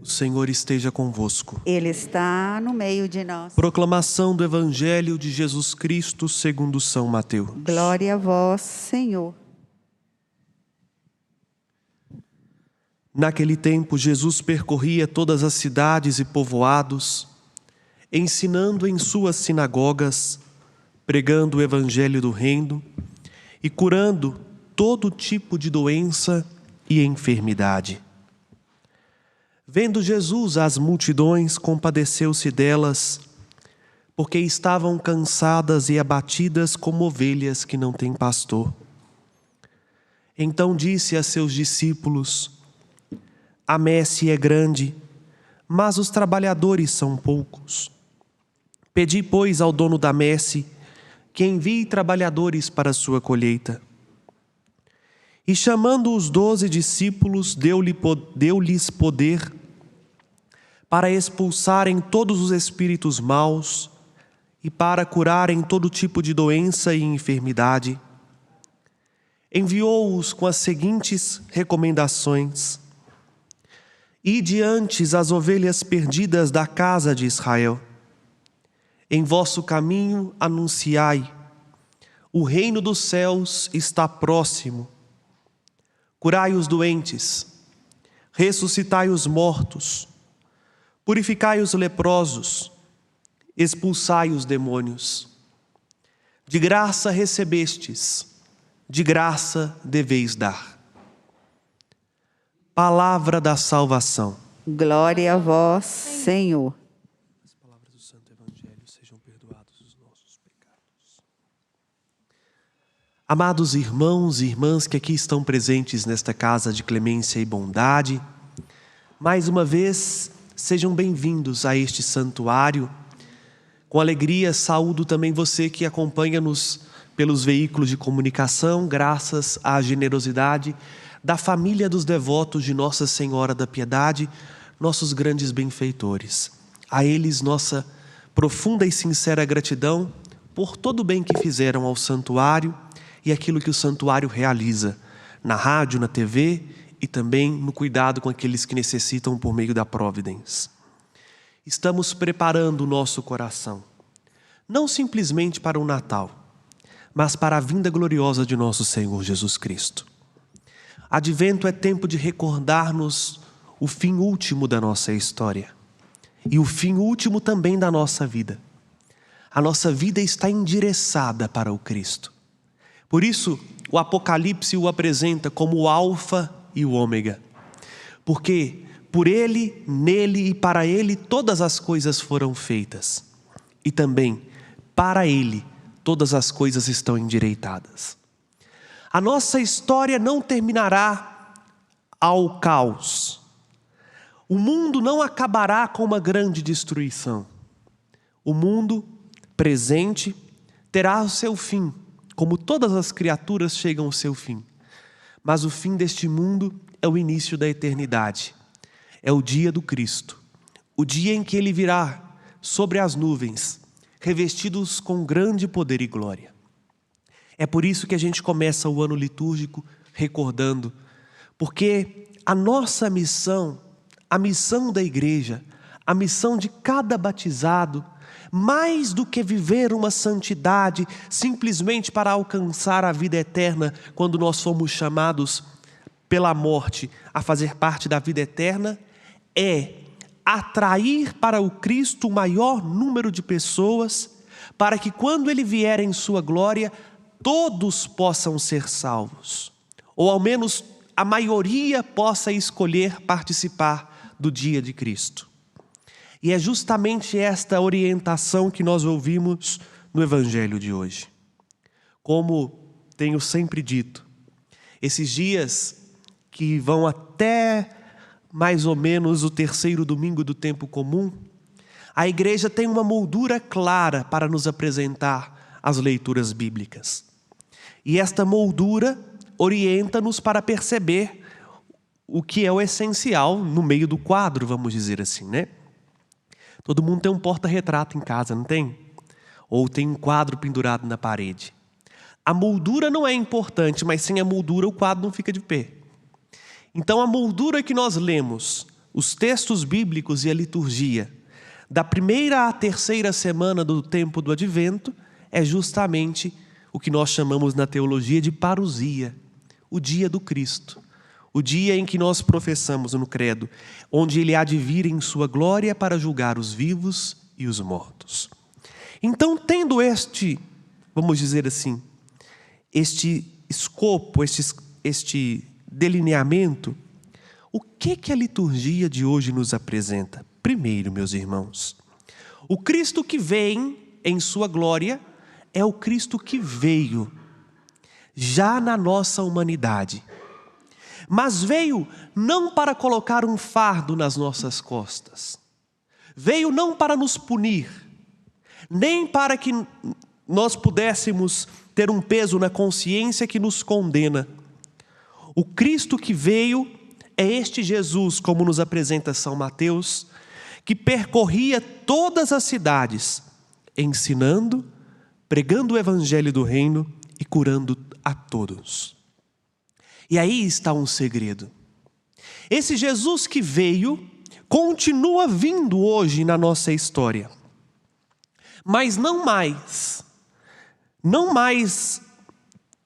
O Senhor esteja convosco. Ele está no meio de nós. Proclamação do Evangelho de Jesus Cristo segundo São Mateus. Glória a vós, Senhor. Naquele tempo, Jesus percorria todas as cidades e povoados, ensinando em suas sinagogas, pregando o Evangelho do Reino e curando todo tipo de doença e enfermidade. Vendo Jesus as multidões, compadeceu-se delas, porque estavam cansadas e abatidas como ovelhas que não têm pastor. Então disse a seus discípulos: a messe é grande, mas os trabalhadores são poucos. Pedi, pois, ao dono da messe que envie trabalhadores para a sua colheita. E chamando os 12 discípulos, deu-lhes poder para expulsarem todos os espíritos maus e para curarem todo tipo de doença e enfermidade. Enviou-os com as seguintes recomendações: ide antes as ovelhas perdidas da casa de Israel. Em vosso caminho anunciai: o reino dos céus está próximo. Curai os doentes, ressuscitai os mortos, purificai os leprosos, expulsai os demônios. De graça recebestes, de graça deveis dar. Palavra da salvação. Glória a vós, Senhor. As palavras do Santo Evangelho sejam perdoados os nossos pecados. Amados irmãos e irmãs que aqui estão presentes nesta casa de clemência e bondade, mais uma vez sejam bem-vindos a este santuário. Com alegria saúdo também você que acompanha-nos pelos veículos de comunicação, graças à generosidade da família dos devotos de Nossa Senhora da Piedade, nossos grandes benfeitores. A eles nossa profunda e sincera gratidão por todo o bem que fizeram ao santuário e aquilo que o santuário realiza na rádio, na TV e também no cuidado com aqueles que necessitam por meio da Providence. Estamos preparando o nosso coração, não simplesmente para o Natal, mas para a vinda gloriosa de nosso Senhor Jesus Cristo. Advento é tempo de recordar-nos o fim último da nossa história e o fim último também da nossa vida. A nossa vida está endereçada para o Cristo. Por isso, o Apocalipse o apresenta como o Alfa e o Ômega. Porque por Ele, nele e para Ele todas as coisas foram feitas. E também para Ele todas as coisas estão endireitadas. A nossa história não terminará ao caos. O mundo não acabará com uma grande destruição. O mundo presente terá o seu fim, como todas as criaturas chegam ao seu fim. Mas o fim deste mundo é o início da eternidade. É o dia do Cristo. O dia em que Ele virá sobre as nuvens, revestidos com grande poder e glória. É por isso que a gente começa o ano litúrgico recordando, porque a nossa missão, a missão da igreja, a missão de cada batizado, mais do que viver uma santidade simplesmente para alcançar a vida eterna, quando nós fomos chamados pela morte a fazer parte da vida eterna, é atrair para o Cristo o maior número de pessoas, para que quando Ele vier em sua glória, todos possam ser salvos, ou ao menos a maioria possa escolher participar do dia de Cristo. E é justamente esta orientação que nós ouvimos no Evangelho de hoje. Como tenho sempre dito, esses dias que vão até mais ou menos o terceiro domingo do tempo comum, a igreja tem uma moldura clara para nos apresentar as leituras bíblicas. E esta moldura orienta-nos para perceber o que é o essencial no meio do quadro, vamos dizer assim, né? Todo mundo tem um porta-retrato em casa, não tem? Ou tem um quadro pendurado na parede. A moldura não é importante, mas sem a moldura o quadro não fica de pé. Então a moldura que nós lemos os textos bíblicos e a liturgia da primeira à terceira semana do tempo do Advento é justamente o que nós chamamos na teologia de parousia, o dia do Cristo, o dia em que nós professamos no credo, onde Ele há de vir em sua glória para julgar os vivos e os mortos. Então, tendo vamos dizer assim, este escopo, este delineamento, o que a liturgia de hoje nos apresenta? Primeiro, meus irmãos, o Cristo que vem em sua glória é o Cristo que veio já na nossa humanidade. Mas veio não para colocar um fardo nas nossas costas. Veio não para nos punir, nem para que nós pudéssemos ter um peso na consciência que nos condena. O Cristo que veio é este Jesus, como nos apresenta São Mateus, que percorria todas as cidades, ensinando, pregando o evangelho do reino e curando a todos. E aí está um segredo. Esse Jesus que veio, continua vindo hoje na nossa história. Mas não mais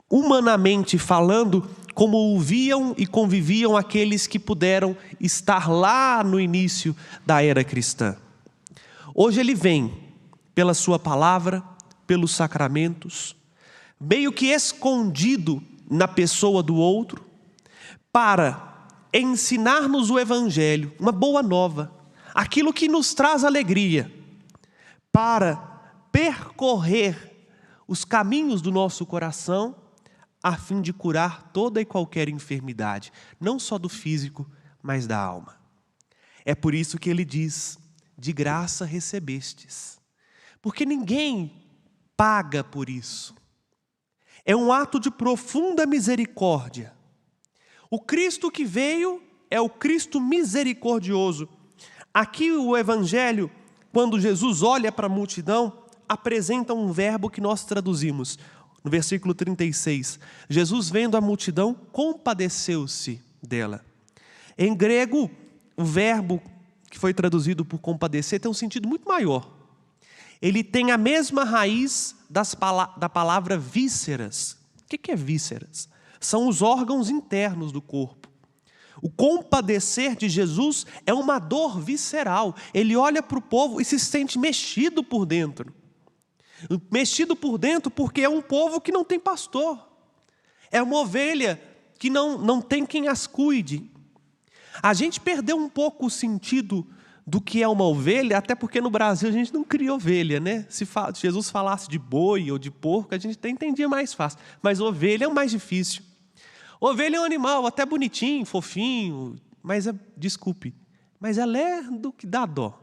humanamente falando, como o viam e conviviam aqueles que puderam estar lá no início da era cristã. Hoje ele vem pela sua palavra, pelos sacramentos, meio que escondido na pessoa do outro, para ensinar-nos o evangelho, uma boa nova, aquilo que nos traz alegria, para percorrer os caminhos do nosso coração, a fim de curar toda e qualquer enfermidade, não só do físico, mas da alma. É por isso que ele diz, de graça recebestes, porque ninguém paga por isso. É um ato de profunda misericórdia. O Cristo que veio é o Cristo misericordioso. Aqui o Evangelho, quando Jesus olha para a multidão, apresenta um verbo que nós traduzimos. No versículo 36, Jesus vendo a multidão, compadeceu-se dela. Em grego, o verbo que foi traduzido por compadecer tem um sentido muito maior. Ele tem a mesma raiz da palavra vísceras. O que é vísceras? São os órgãos internos do corpo. O compadecer de Jesus é uma dor visceral. Ele olha para o povo e se sente mexido por dentro. Mexido por dentro porque é um povo que não tem pastor. É uma ovelha que não tem quem as cuide. A gente perdeu um pouco o sentido do que é uma ovelha, até porque no Brasil a gente não cria ovelha, né? Se Jesus falasse de boi ou de porco, a gente até entendia mais fácil. Mas ovelha é o mais difícil. Ovelha é um animal até bonitinho, fofinho, mas desculpe, mas ela é do que dá dó.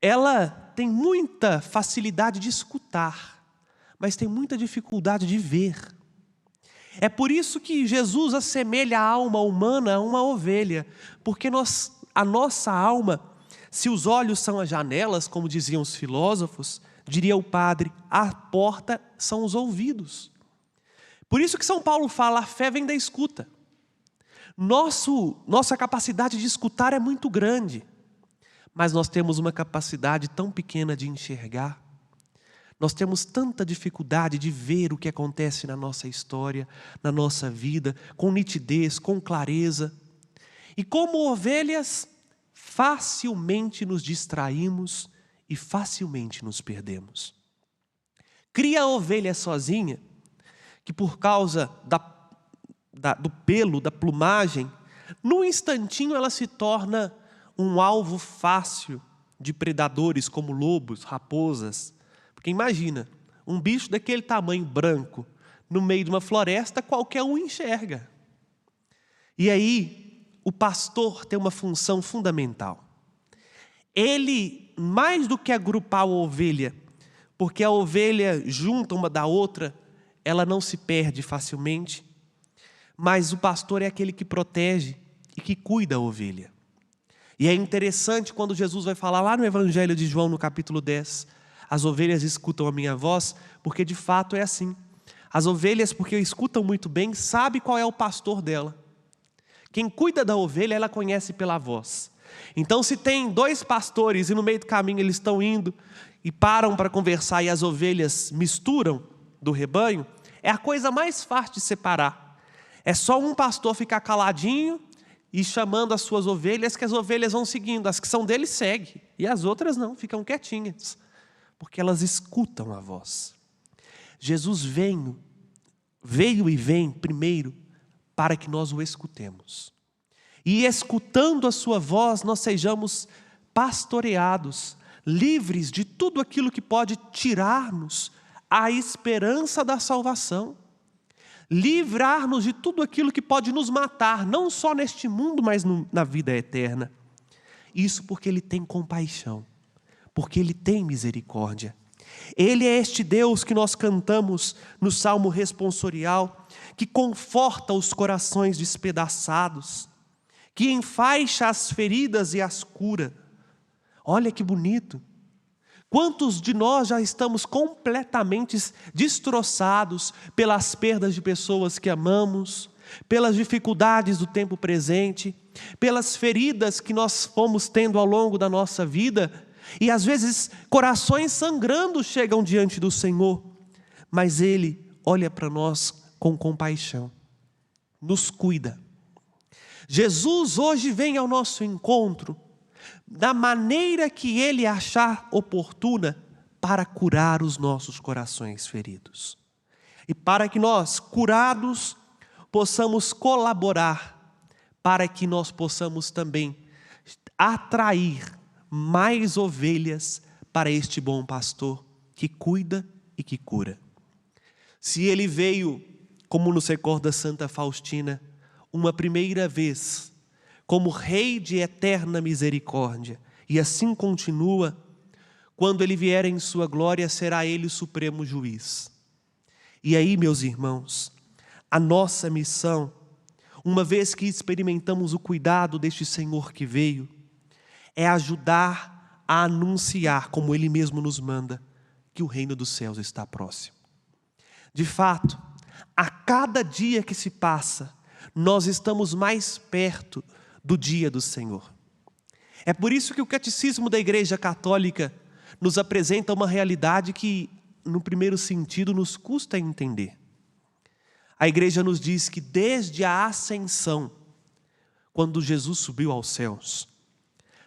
Ela tem muita facilidade de escutar, mas tem muita dificuldade de ver. É por isso que Jesus assemelha a alma humana a uma ovelha, porque a nossa alma, se os olhos são as janelas, como diziam os filósofos, diria o padre, a porta são os ouvidos. Por isso que São Paulo fala, a fé vem da escuta. Nossa capacidade de escutar é muito grande, mas nós temos uma capacidade tão pequena de enxergar. Nós temos tanta dificuldade de ver o que acontece na nossa história, na nossa vida, com nitidez, com clareza. E como ovelhas, facilmente nos distraímos e facilmente nos perdemos. Cria a ovelha sozinha, que por causa do pelo, da plumagem, num instantinho ela se torna um alvo fácil de predadores como lobos, raposas. Porque imagina, um bicho daquele tamanho branco, no meio de uma floresta, qualquer um enxerga. E aí, o pastor tem uma função fundamental. Ele, mais do que agrupar a ovelha, porque a ovelha junta uma da outra, ela não se perde facilmente, mas o pastor é aquele que protege e que cuida a ovelha. E é interessante quando Jesus vai falar lá no Evangelho de João, no capítulo 10, as ovelhas escutam a minha voz, porque de fato é assim. As ovelhas, porque escutam muito bem, sabem qual é o pastor dela. Quem cuida da ovelha, ela conhece pela voz. Então, se tem 2 pastores e no meio do caminho eles estão indo e param para conversar e as ovelhas misturam do rebanho, é a coisa mais fácil de separar. É só um pastor ficar caladinho e chamando as suas ovelhas, que as ovelhas vão seguindo. As que são dele seguem, e as outras não, ficam quietinhas, porque elas escutam a voz. Jesus veio e vem primeiro para que nós o escutemos. E escutando a sua voz, nós sejamos pastoreados, livres de tudo aquilo que pode tirar-nos a esperança da salvação. Livrar-nos de tudo aquilo que pode nos matar, não só neste mundo, mas na vida eterna. Isso porque Ele tem compaixão, porque Ele tem misericórdia. Ele é este Deus que nós cantamos no Salmo responsorial, que conforta os corações despedaçados, que enfaixa as feridas e as cura. Olha que bonito. Quantos de nós já estamos completamente destroçados pelas perdas de pessoas que amamos, pelas dificuldades do tempo presente, pelas feridas que nós fomos tendo ao longo da nossa vida, e às vezes corações sangrando chegam diante do Senhor, mas Ele olha para nós com compaixão, nos cuida. Jesus hoje vem ao nosso encontro da maneira que Ele achar oportuna para curar os nossos corações feridos. E para que nós, curados, possamos colaborar, para que nós possamos também atrair mais ovelhas para este bom pastor que cuida e que cura. Se Ele veio, como nos recorda Santa Faustina, uma primeira vez, como Rei de eterna misericórdia, e assim continua, quando Ele vier em sua glória, será Ele o supremo juiz. E aí, meus irmãos, a nossa missão, uma vez que experimentamos o cuidado deste Senhor que veio, é ajudar a anunciar, como Ele mesmo nos manda, que o reino dos céus está próximo. De fato, a cada dia que se passa, nós estamos mais perto do dia do Senhor. É por isso que o Catecismo da Igreja Católica nos apresenta uma realidade que, no primeiro sentido, nos custa entender. A Igreja nos diz que desde a ascensão, quando Jesus subiu aos céus,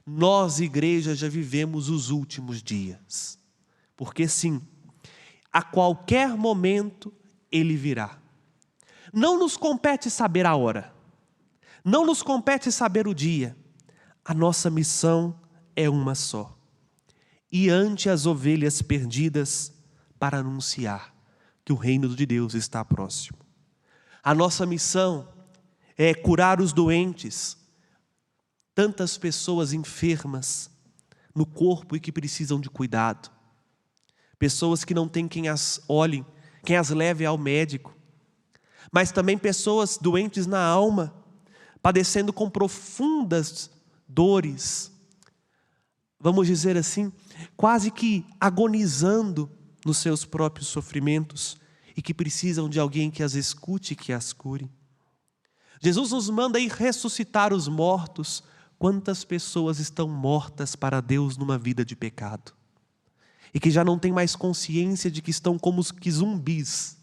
nós, Igreja, já vivemos os últimos dias. Porque sim, a qualquer momento Ele virá. Não nos compete saber a hora. Não nos compete saber o dia. A nossa missão é uma só: ir ante as ovelhas perdidas para anunciar que o reino de Deus está próximo. A nossa missão é curar os doentes, tantas pessoas enfermas no corpo e que precisam de cuidado, pessoas que não têm quem as olhe, quem as leve ao médico, mas também pessoas doentes na alma, padecendo com profundas dores, vamos dizer assim, quase que agonizando nos seus próprios sofrimentos e que precisam de alguém que as escute e que as cure. Jesus nos manda ir ressuscitar os mortos. Quantas pessoas estão mortas para Deus numa vida de pecado e que já não têm mais consciência de que estão como que zumbis,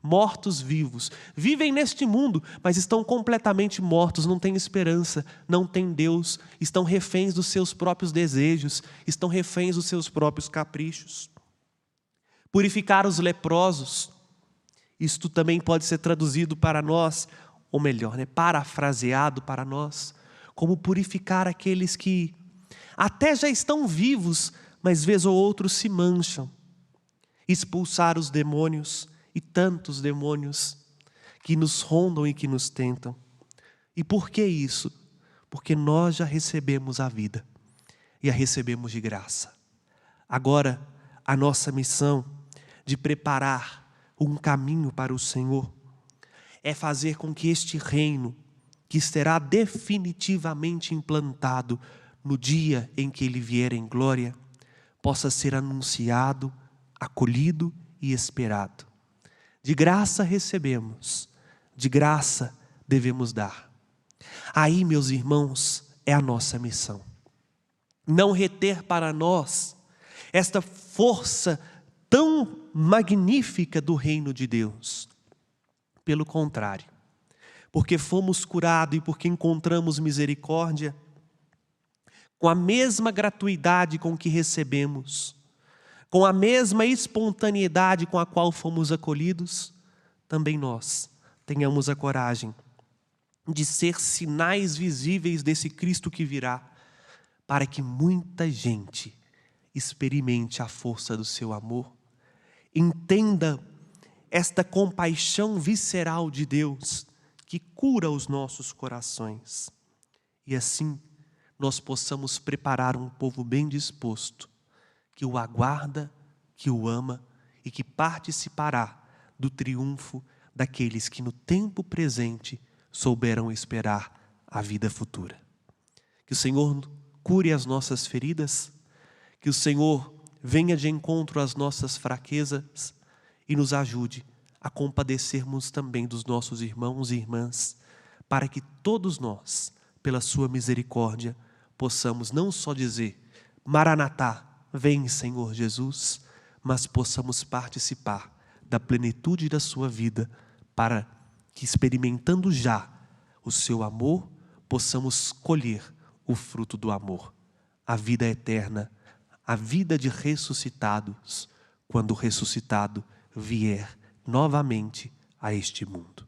mortos vivos, vivem neste mundo, mas estão completamente mortos, não têm esperança, não têm Deus, estão reféns dos seus próprios desejos, estão reféns dos seus próprios caprichos. Purificar os leprosos, isto também pode ser traduzido para nós, ou melhor, parafraseado para nós, como purificar aqueles que até já estão vivos, mas vez ou outro se mancham. Expulsar os demônios, e tantos demônios que nos rondam e que nos tentam. E por que isso? Porque nós já recebemos a vida e a recebemos de graça. Agora, a nossa missão de preparar um caminho para o Senhor é fazer com que este reino, que será definitivamente implantado no dia em que Ele vier em glória, possa ser anunciado, acolhido e esperado. De graça recebemos, de graça devemos dar. Aí, meus irmãos, é a nossa missão. Não reter para nós esta força tão magnífica do reino de Deus. Pelo contrário, porque fomos curados e porque encontramos misericórdia, com a mesma gratuidade com que recebemos, com a mesma espontaneidade com a qual fomos acolhidos, também nós tenhamos a coragem de ser sinais visíveis desse Cristo que virá, para que muita gente experimente a força do seu amor, entenda esta compaixão visceral de Deus que cura os nossos corações. E assim nós possamos preparar um povo bem disposto, que o aguarda, que o ama e que participará do triunfo daqueles que no tempo presente souberam esperar a vida futura. Que o Senhor cure as nossas feridas, que o Senhor venha de encontro às nossas fraquezas e nos ajude a compadecermos também dos nossos irmãos e irmãs, para que todos nós, pela sua misericórdia, possamos não só dizer Maranatá, vem Senhor Jesus, mas possamos participar da plenitude da sua vida, para que, experimentando já o seu amor, possamos colher o fruto do amor, a vida eterna, a vida de ressuscitados, quando o ressuscitado vier novamente a este mundo.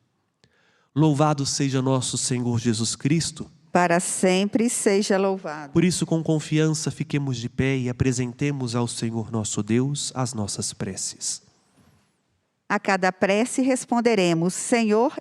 Louvado seja nosso Senhor Jesus Cristo. Para sempre seja louvado. Por isso, com confiança, fiquemos de pé e apresentemos ao Senhor nosso Deus as nossas preces. A cada prece responderemos: Senhor,